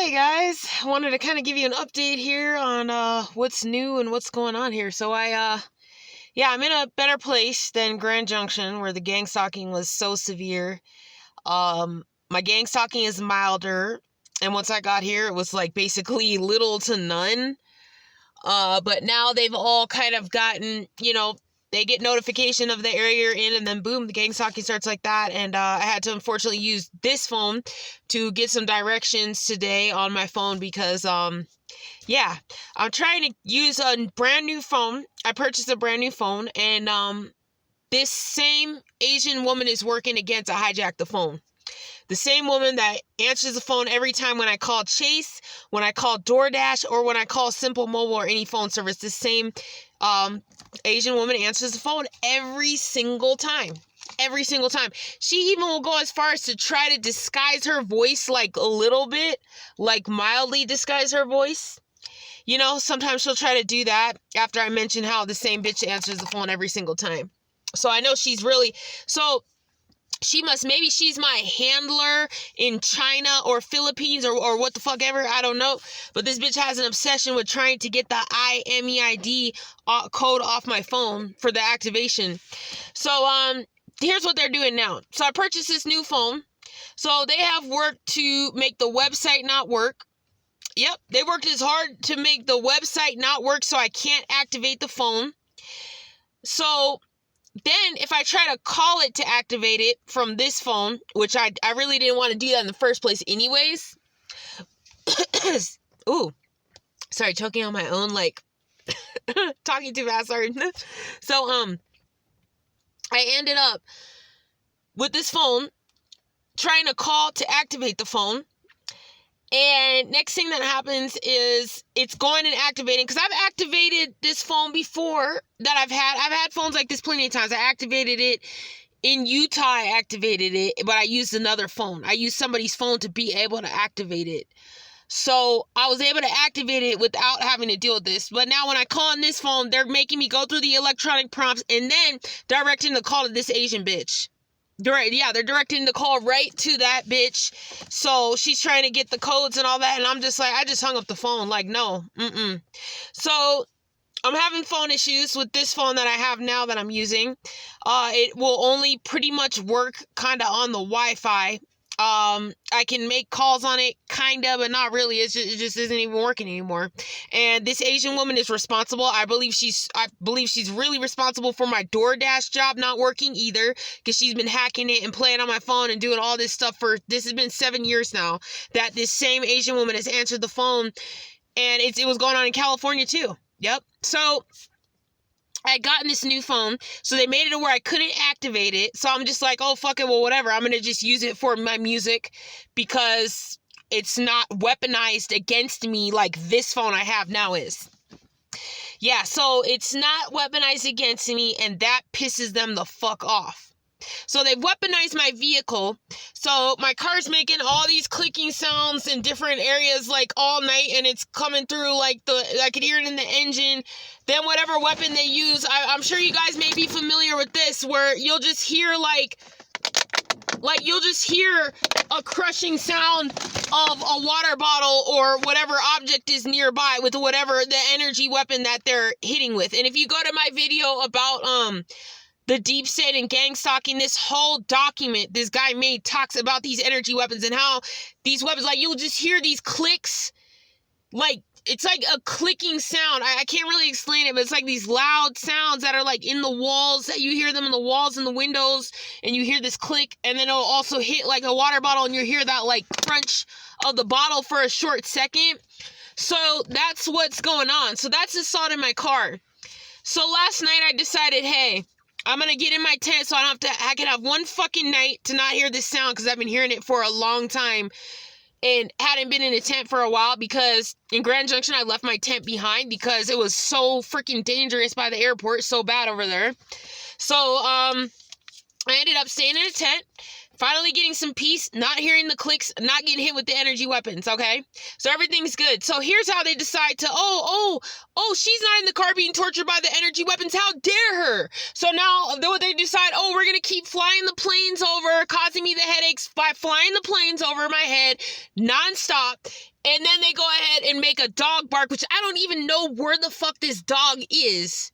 Hey guys, I wanted to kind of give you an update here on what's new and what's going on here. So I'm in a better place than Grand Junction where the gang stalking was so severe. My gang stalking is milder, and once I got here, it was like basically little to none. But now they've all kind of gotten, they get notification of the area you're in, and then boom, the gang stalking starts like that. And I had to unfortunately use this phone to get some directions today on my phone because, I'm trying to use a brand new phone. I purchased a brand new phone, and this same Asian woman is working again to hijack the phone. The same woman that answers the phone every time when I call Chase, when I call DoorDash, or when I call Simple Mobile or any phone service. The same Asian woman answers the phone every single time. Every single time. She even will go as far as to try to disguise her voice like a little bit, like mildly disguise her voice. Sometimes she'll try to do that after I mention how the same bitch answers the phone every single time. So I know she's really... maybe she's my handler in China or Philippines or what the fuck ever, I don't know. But this bitch has an obsession with trying to get the IMEID code off my phone for the activation. So, here's what they're doing now. So I purchased this new phone. So they have worked to make the website not work. Yep, they worked as hard to make the website not work so I can't activate the phone. So... then, if I try to call it to activate it from this phone, which I really didn't want to do that in the first place anyways. Ooh. Sorry, choking on my own, talking too fast, sorry. So, I ended up with this phone trying to call to activate the phone. And next thing that happens is it's going and activating, because I've activated this phone before that I've had phones like this plenty of times. I activated it in Utah. I activated it, but I used another phone. I used somebody's phone to be able to activate it. So I was able to activate it without having to deal with this. But now when I call on this phone, they're making me go through the electronic prompts and then directing the call to this Asian bitch. They're directing the call right to that bitch. So she's trying to get the codes and all that. And I'm just like, I just hung up the phone. Like, no. So I'm having phone issues with this phone that I have now that I'm using. It will only pretty much work kind of on the Wi-Fi. I can make calls on it, kind of, but not really. It just isn't even working anymore. And this Asian woman is responsible. I believe she's really responsible for my DoorDash job not working either, because she's been hacking it and playing on my phone and doing all this stuff this has been 7 years now that this same Asian woman has answered the phone, and it was going on in California too. Yep. So I had gotten this new phone, so they made it to where I couldn't activate it. So I'm just like, oh, fuck it, well, whatever. I'm going to just use it for my music because it's not weaponized against me like this phone I have now is. Yeah, so it's not weaponized against me, and that pisses them the fuck off. So they've weaponized my vehicle. So my car's making all these clicking sounds in different areas like all night, and it's coming through I could hear it in the engine. Then whatever weapon they use, I'm sure you guys may be familiar with this, where you'll just hear you'll just hear a crushing sound of a water bottle or whatever object is nearby with whatever the energy weapon that they're hitting with. And if you go to my video about the deep state and gang stalking, this whole document this guy made talks about these energy weapons and how these weapons, you'll just hear these clicks, it's like a clicking sound. I can't really explain it, but it's like these loud sounds that are in the walls, that you hear them in the walls and the windows, and you hear this click, and then it'll also hit a water bottle, and you hear that crunch of the bottle for a short second. So that's what's going on. So that's installed in my car. So last night I decided, hey, I'm going to get in my tent so I can have one fucking night to not hear this sound, because I've been hearing it for a long time and hadn't been in a tent for a while, because in Grand Junction I left my tent behind because it was so freaking dangerous by the airport, so bad over there. So I ended up staying in a tent, finally getting some peace, not hearing the clicks, not getting hit with the energy weapons, okay? So everything's good. So here's how they decide to, she's not in the car being tortured by the energy weapons. How dare her? So now they decide, we're going to keep flying the planes over, causing me the headaches by flying the planes over my head nonstop. And then they go ahead and make a dog bark, which I don't even know where the fuck this dog is.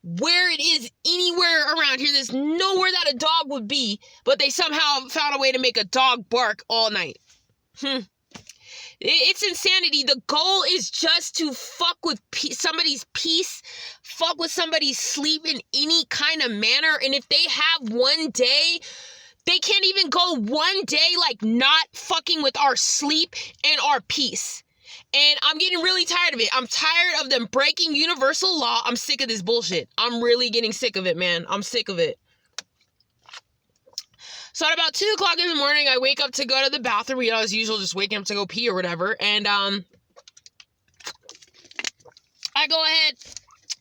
Where it is anywhere around here. There's nowhere that a dog would be. But they somehow found a way to make a dog bark all night. It's insanity. The goal is just to fuck with somebody's peace, fuck with somebody's sleep in any kind of manner. And if they have one day, they can't even go one day like not fucking with our sleep and our peace. And I'm getting really tired of it. I'm tired of them breaking universal law. I'm sick of this bullshit. I'm really getting sick of it, man. I'm sick of it. So at about 2 o'clock in the morning, I wake up to go to the bathroom, as usual, just waking up to go pee or whatever. And I go ahead,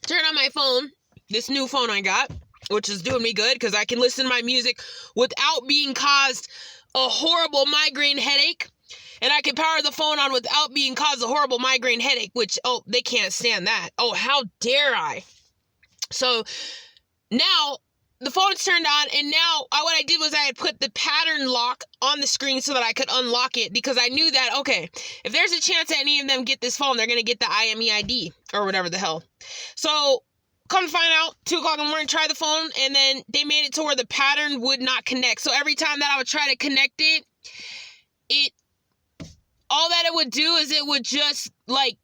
turn on my phone, this new phone I got, which is doing me good because I can listen to my music without being caused a horrible migraine headache. And I can power the phone on without being caused a horrible migraine headache, which, they can't stand that. Oh, how dare I? So now the phone's turned on, and now what I did was I had put the pattern lock on the screen so that I could unlock it, because I knew that, okay, if there's a chance that any of them get this phone, they're going to get the IMEID or whatever the hell. So come to find out, 2 o'clock in the morning, try the phone, and then they made it to where the pattern would not connect. So every time that I would try to connect it, all that it would do is it would just, like,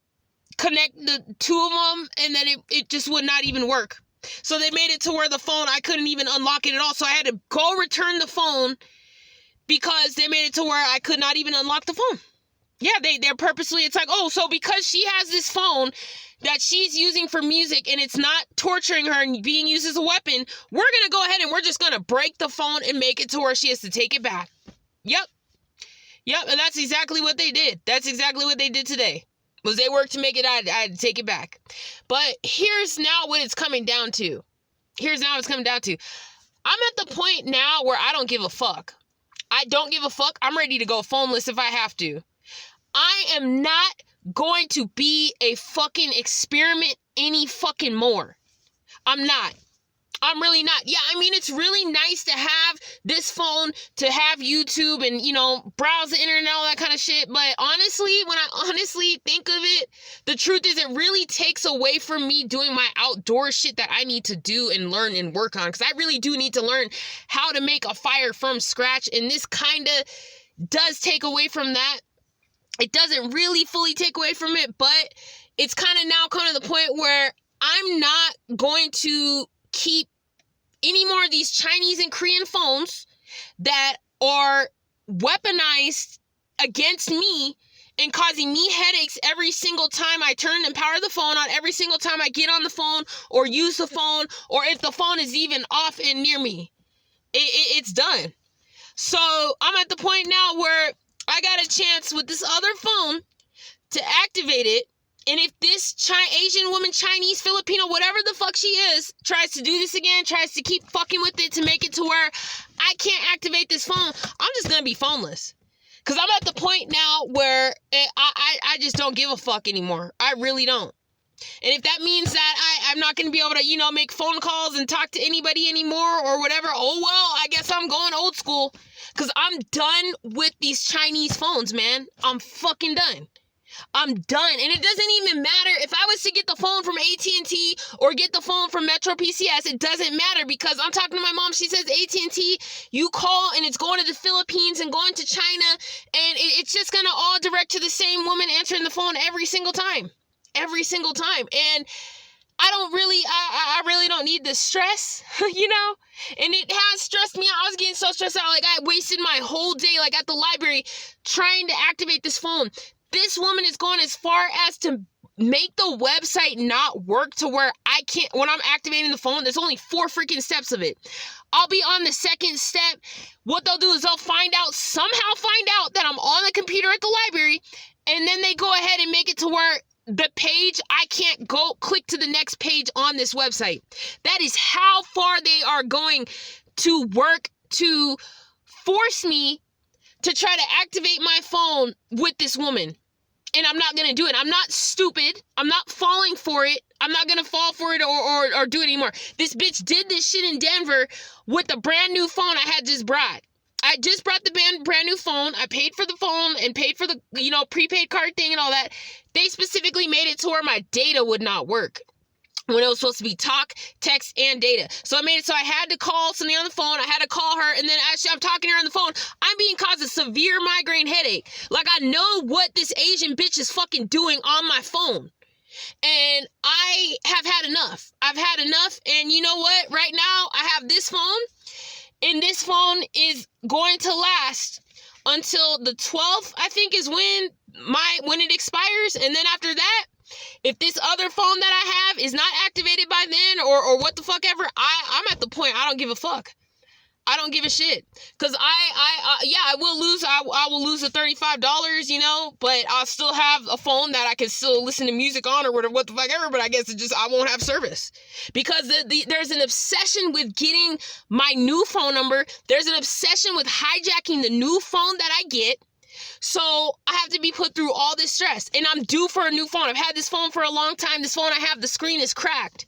connect the two of them, and then it just would not even work. So they made it to where the phone, I couldn't even unlock it at all. So I had to go return the phone because they made it to where I could not even unlock the phone. Yeah, they're purposely, it's like, so because she has this phone that she's using for music and it's not torturing her and being used as a weapon, we're going to go ahead and we're just going to break the phone and make it to where she has to take it back. Yep, and that's exactly what they did. That's exactly what they did today. Was they worked to make it, I had to take it back. But here's now what it's coming down to. I'm at the point now where I don't give a fuck. I don't give a fuck. I'm ready to go phoneless if I have to. I am not going to be a fucking experiment any fucking more. I'm not. I'm really not. Yeah, I mean, it's really nice to have this phone, to have YouTube and, browse the internet and all that kind of shit. But honestly, when I honestly think of it, the truth is it really takes away from me doing my outdoor shit that I need to do and learn and work on. Because I really do need to learn how to make a fire from scratch. And this kind of does take away from that. It doesn't really fully take away from it, but it's kind of now come to the point where I'm not going to keep any more of these Chinese and Korean phones that are weaponized against me and causing me headaches every single time I turn and power the phone on, every single time I get on the phone or use the phone, or if the phone is even off and near me. It's done. So I'm at the point now where I got a chance with this other phone to activate it. And if this Asian woman, Chinese, Filipino, whatever the fuck she is, tries to do this again, tries to keep fucking with it to make it to where I can't activate this phone, I'm just going to be phoneless. Because I'm at the point now where I just don't give a fuck anymore. I really don't. And if that means that I'm not going to be able to, make phone calls and talk to anybody anymore or whatever, I guess I'm going old school. Because I'm done with these Chinese phones, man. I'm fucking done. I'm done. And it doesn't even matter if I was to get the phone from AT&T or get the phone from Metro PCS. It doesn't matter, because I'm talking to my mom. She says AT&T, you call and it's going to the Philippines and going to China, and it's just going to all direct to the same woman answering the phone every single time. And I really don't need the stress, and it has stressed me out. I was getting so stressed out. Like, I wasted my whole day, like, at the library trying to activate this phone. This woman is going as far as to make the website not work to where I can't, when I'm activating the phone, there's only 4 freaking steps of it. I'll be on the second step. What they'll do is they'll somehow find out that I'm on the computer at the library, and then they go ahead and make it to where the page, I can't go click to the next page on this website. That is how far they are going to work to force me to try to activate my phone with this woman. And I'm not going to do it. I'm not stupid. I'm not falling for it. I'm not going to fall for it or do it anymore. This bitch did this shit in Denver with a brand new phone I had just brought. I just brought the brand new phone. I paid for the phone and paid for the, prepaid card thing and all that. They specifically made it to where my data would not work when it was supposed to be talk, text, and data. So I made it so I had to call somebody on the phone. I had to call her, and then as I'm talking to her on the phone, I'm being caused a severe migraine headache. Like, I know what this Asian bitch is fucking doing on my phone. And I have had enough. I've had enough, and you know what? Right now, I have this phone, and this phone is going to last until the 12th, I think, is when it expires. And then after that, if this other phone that I have is not activated by then, or what the fuck ever, I'm at the point I don't give a fuck. I don't give a shit. Cause I will lose the $35, but I'll still have a phone that I can still listen to music on or whatever, what the fuck ever, but I guess I won't have service. Because there's an obsession with getting my new phone number. There's an obsession with hijacking the new phone that I get. So I have to be put through all this stress, and I'm due for a new phone. I've had this phone for a long time. This phone I have, the screen is cracked.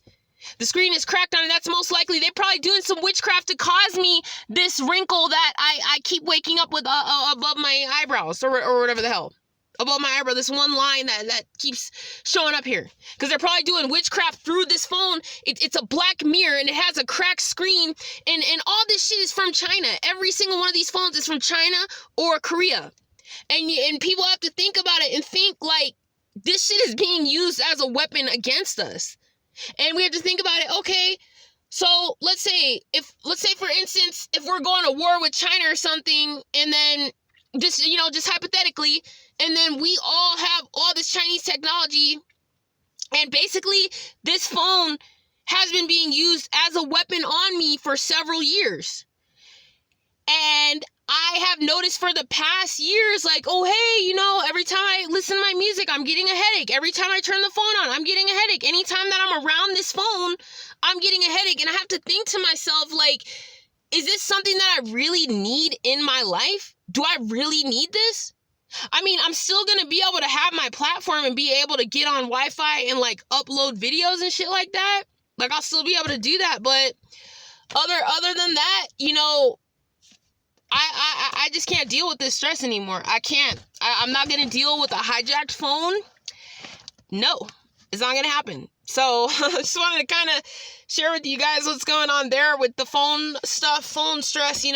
The screen is cracked on it. That's most likely. They're probably doing some witchcraft to cause me this wrinkle that I keep waking up with above my eyebrows or whatever the hell. Above my eyebrow, this one line that keeps showing up here. Because they're probably doing witchcraft through this phone. It's a black mirror, and it has a cracked screen. And all this shit is from China. Every single one of these phones is from China or Korea. And people have to think about it and think like this shit is being used as a weapon against us. And we have to think about it. Okay, so let's say for instance, if we're going to war with China or something, and then just hypothetically, and then we all have all this Chinese technology, and basically this phone has been being used as a weapon on me for several years. And I have noticed for the past years, like, oh, hey, every time I listen to my music, I'm getting a headache. Every time I turn the phone on, I'm getting a headache. Anytime that I'm around this phone, I'm getting a headache. And I have to think to myself, like, is this something that I really need in my life? Do I really need this? I mean, I'm still going to be able to have my platform and be able to get on Wi-Fi and, like, upload videos and shit like that. Like, I'll still be able to do that. But other than that, I just can't deal with this stress anymore. I can't. I'm not going to deal with a hijacked phone. No, it's not going to happen. So I just wanted to kind of share with you guys what's going on there with the phone stuff, phone stress. They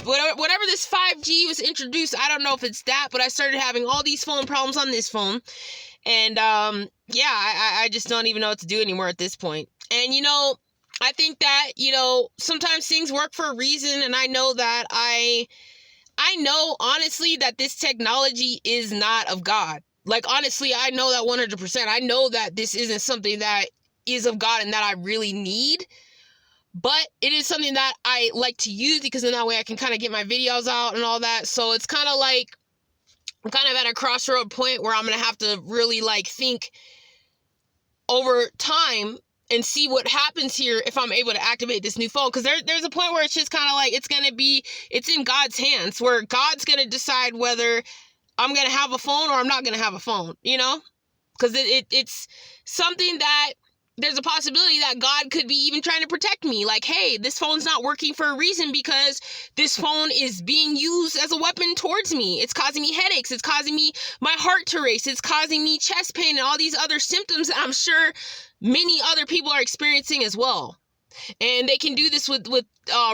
whatever this 5G was introduced, I don't know if it's that, but I started having all these phone problems on this phone. And I just don't even know what to do anymore at this point. And I think that, sometimes things work for a reason, and I know that I know, honestly, that this technology is not of God. Like, honestly, I know that 100%. I know that this isn't something that is of God and that I really need, but it is something that I like to use because in that way I can kind of get my videos out and all that. So it's kind of like, I'm kind of at a crossroad point where I'm going to have to really, like, think over time and see what happens here if I'm able to activate this new phone. Because there's a point where it's just kind of like, it's in God's hands, where God's going to decide whether I'm going to have a phone or I'm not going to have a phone, Because it's something that there's a possibility that God could be even trying to protect me. Like, hey, this phone's not working for a reason because this phone is being used as a weapon towards me. It's causing me headaches. It's causing me my heart to race. It's causing me chest pain and all these other symptoms that I'm sure many other people are experiencing as well. And they can do this with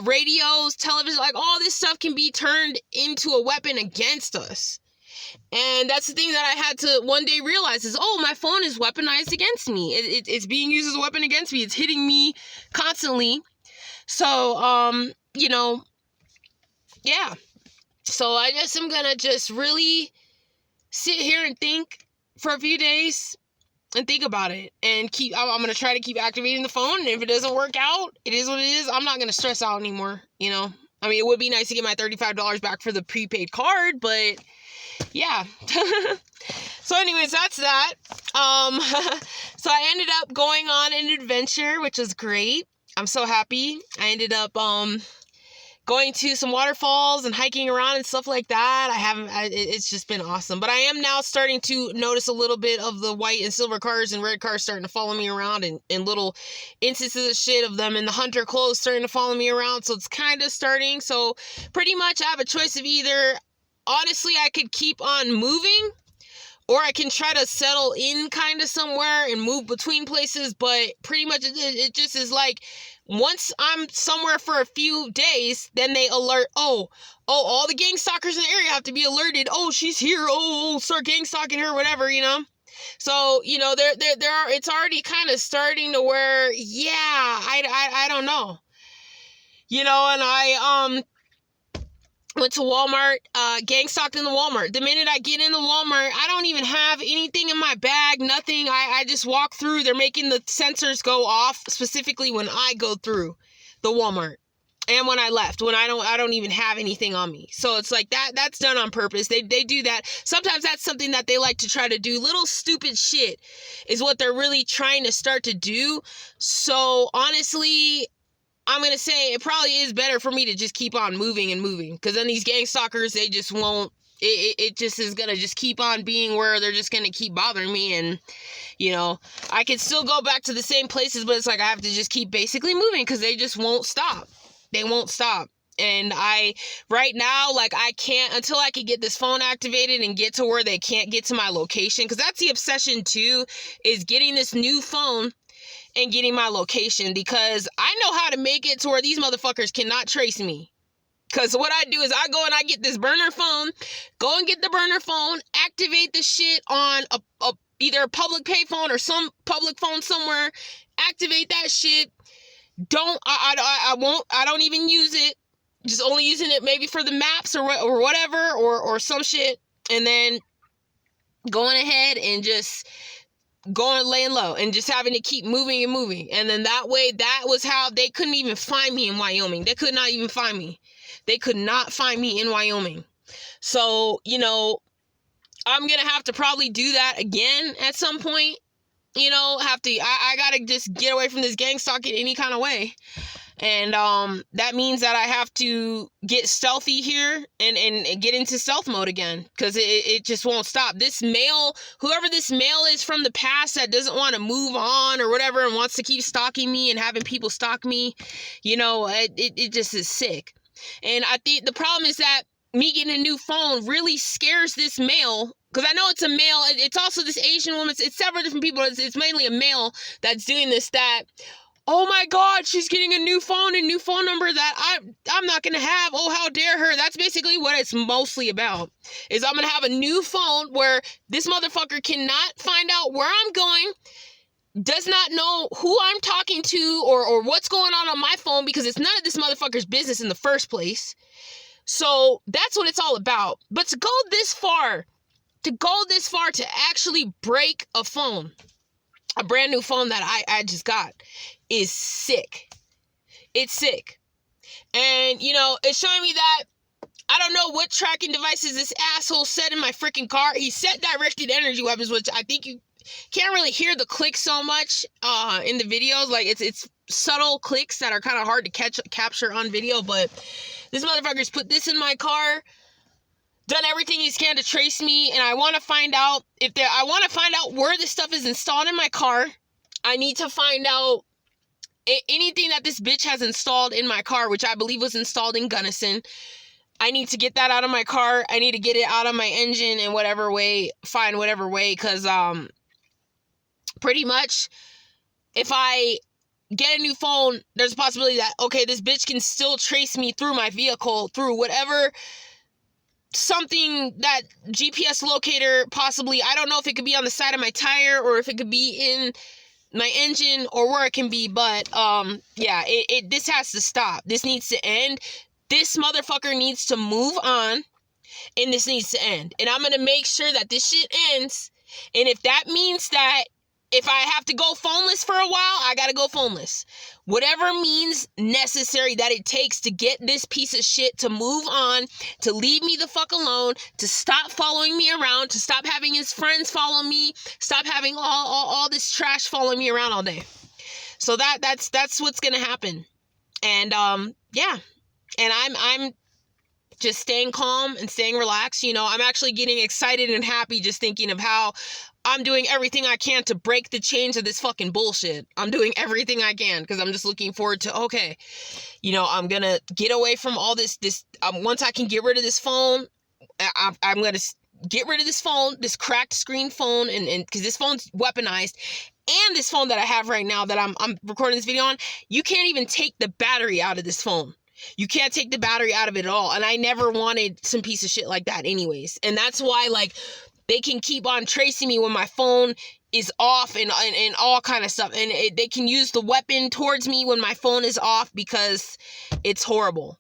radios, television, like all this stuff can be turned into a weapon against us. And that's the thing that I had to one day realize is, oh, my phone is weaponized against me. It's being used as a weapon against me. It's hitting me constantly. So, yeah. So I guess I'm going to just really sit here and think for a few days and think about it. And I'm going to try to keep activating the phone. And if it doesn't work out, it is what it is. I'm not going to stress out anymore, I mean, it would be nice to get my $35 back for the prepaid card, but yeah. So anyways, that's that. So I ended up going on an adventure, which was great. I'm so happy. I ended up going to some waterfalls and hiking around and stuff like that. It's just been awesome. But I am now starting to notice a little bit of the white and silver cars and red cars starting to follow me around, and little instances of shit of them in the hunter clothes starting to follow me around. So it's kind of starting. So pretty much I have a choice of either, honestly, I could keep on moving, or I can try to settle in kind of somewhere and move between places. But pretty much it just is like, once I'm somewhere for a few days, then they alert, all the gang stalkers in the area have to be alerted. Oh, she's here. Oh, start gang stalking her, whatever, you know? So, you know, there are, it's already kind of starting to where, yeah, I don't know. You know, and I went to Walmart, gang stalked in the Walmart. The minute I get in the Walmart, I don't even have anything in my bag, nothing. I just walk through. They're making the sensors go off specifically when I go through the Walmart. And when I left, when I don't even have anything on me. So it's like that's done on purpose. They do that. Sometimes that's something that they like to try to do. Little stupid shit is what they're really trying to start to do. So honestly, I'm going to say it probably is better for me to just keep on moving and moving. Because then these gang stalkers, they just won't, it just is going to just keep on being where they're just going to keep bothering me. And, you know, I could still go back to the same places, but it's like I have to just keep basically moving because they just won't stop. They won't stop. And right now, like, I can't, until I can get this phone activated and get to where they can't get to my location. Because that's the obsession too, is getting this new phone and getting my location, because I know how to make it to where these motherfuckers cannot trace me. Because what I do is I go and I get this burner phone, go and get the burner phone, activate the shit on either a public payphone or some public phone somewhere, activate that shit. I don't even use it, just only using it maybe for the maps or whatever, or some shit, and then going ahead and just going laying low and just having to keep moving and moving. And then that way, that was how they couldn't even find me in Wyoming. They could not even find me. They could not find me in Wyoming. So, you know, I'm going to have to probably do that again at some point. You know, I got to just get away from this gang stalking any kind of way. And that means that I have to get stealthy here and get into stealth mode again, because it just won't stop. This male, whoever this male is from the past that doesn't want to move on or whatever and wants to keep stalking me and having people stalk me, you know, it just is sick. And I think the problem is that me getting a new phone really scares this male, because I know it's a male. It's also this Asian woman. It's several different people. It's mainly a male that's doing this, that, oh my God, she's getting a new phone, a new phone number that I'm not going to have. Oh, how dare her. That's basically what it's mostly about, is I'm going to have a new phone where this motherfucker cannot find out where I'm going, does not know who I'm talking to or what's going on my phone, because it's none of this motherfucker's business in the first place. So that's what it's all about. But to go this far to actually break a phone, a brand new phone that I just got, is sick. It's sick. And, you know, it's showing me that I don't know what tracking devices this asshole set in my freaking car. He set directed energy weapons, which I think you can't really hear the clicks so much in the videos. Like, it's subtle clicks that are kind of hard to capture on video. But this motherfucker's put this in my car, done everything he can to trace me, and I want to find out where this stuff is installed in my car. I need to find out anything that this bitch has installed in my car, which I believe was installed in Gunnison. I need to get that out of my car. I need to get it out of my engine in whatever way, because pretty much if I get a new phone, there's a possibility that, okay, this bitch can still trace me through my vehicle, through whatever, something that GPS locator, possibly. I don't know if it could be on the side of my tire or if it could be in my engine or where it can be, but yeah, this has to stop. This needs to end. This motherfucker needs to move on, and this needs to end. And I'm gonna make sure that this shit ends. And if that means that if I have to go phoneless for a while, I gotta go phoneless. Whatever means necessary that it takes to get this piece of shit to move on, to leave me the fuck alone, to stop following me around, to stop having his friends follow me, stop having all this trash following me around all day. So that's what's gonna happen. And yeah. And I'm just staying calm and staying relaxed. You know, I'm actually getting excited and happy just thinking of how I'm doing everything I can to break the chains of this fucking bullshit. I'm doing everything I can because I'm just looking forward to, okay, you know, I'm going to get away from all this, once I can get rid of this phone, I'm going to get rid of this phone, this cracked screen phone, and because this phone's weaponized, and this phone that I have right now that I'm recording this video on, you can't even take the battery out of this phone. You can't take the battery out of it at all. And I never wanted some piece of shit like that anyways. And that's why, like, they can keep on tracing me when my phone is off and all kind of stuff. And they can use the weapon towards me when my phone is off because it's horrible.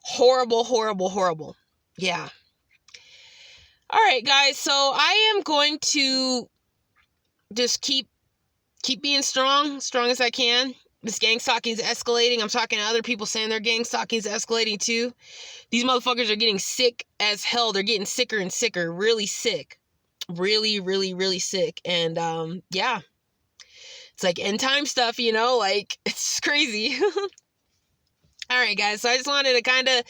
Horrible, horrible, horrible. Yeah. All right, guys. So I am going to just keep being strong as I can. This gang stalking is escalating. I'm talking to other people saying their gang stalking is escalating too. These motherfuckers are getting sick as hell. They're getting sicker and sicker. Really sick. Really, really, really sick. And yeah. It's like end time stuff, you know? Like, it's crazy. All right, guys. So I just wanted to kind of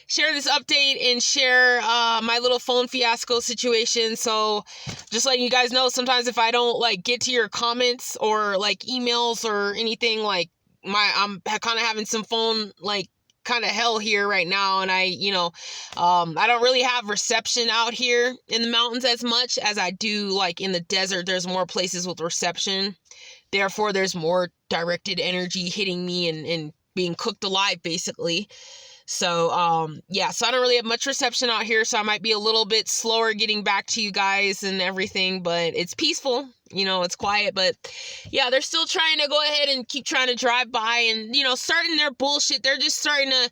share this update and share my little phone fiasco situation. So just letting you guys know, sometimes if I don't like get to your comments or like emails or anything, like I'm kind of having some phone like kind of hell here right now. And I don't really have reception out here in the mountains as much as I do like in the desert. There's more places with reception. Therefore, there's more directed energy hitting me and being cooked alive, basically. So, yeah, so I don't really have much reception out here, so I might be a little bit slower getting back to you guys and everything, but it's peaceful, you know, it's quiet, but yeah, they're still trying to go ahead and keep trying to drive by and, you know, starting their bullshit. They're just starting to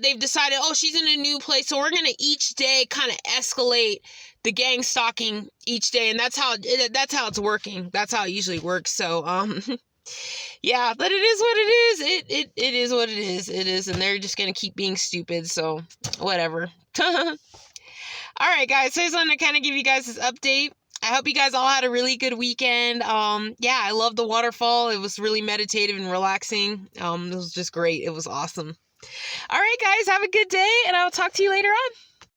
they've decided, oh, she's in a new place, so we're going to each day kind of escalate the gang stalking each day, and that's how it's working. That's how it usually works. So, yeah, but it is what it is. It is what it is. It is, and they're just gonna keep being stupid. So, whatever. All right, guys. So I just wanted to kind of give you guys this update. I hope you guys all had a really good weekend. Yeah, I love the waterfall. It was really meditative and relaxing. It was just great. It was awesome. All right, guys. Have a good day, and I'll talk to you later on.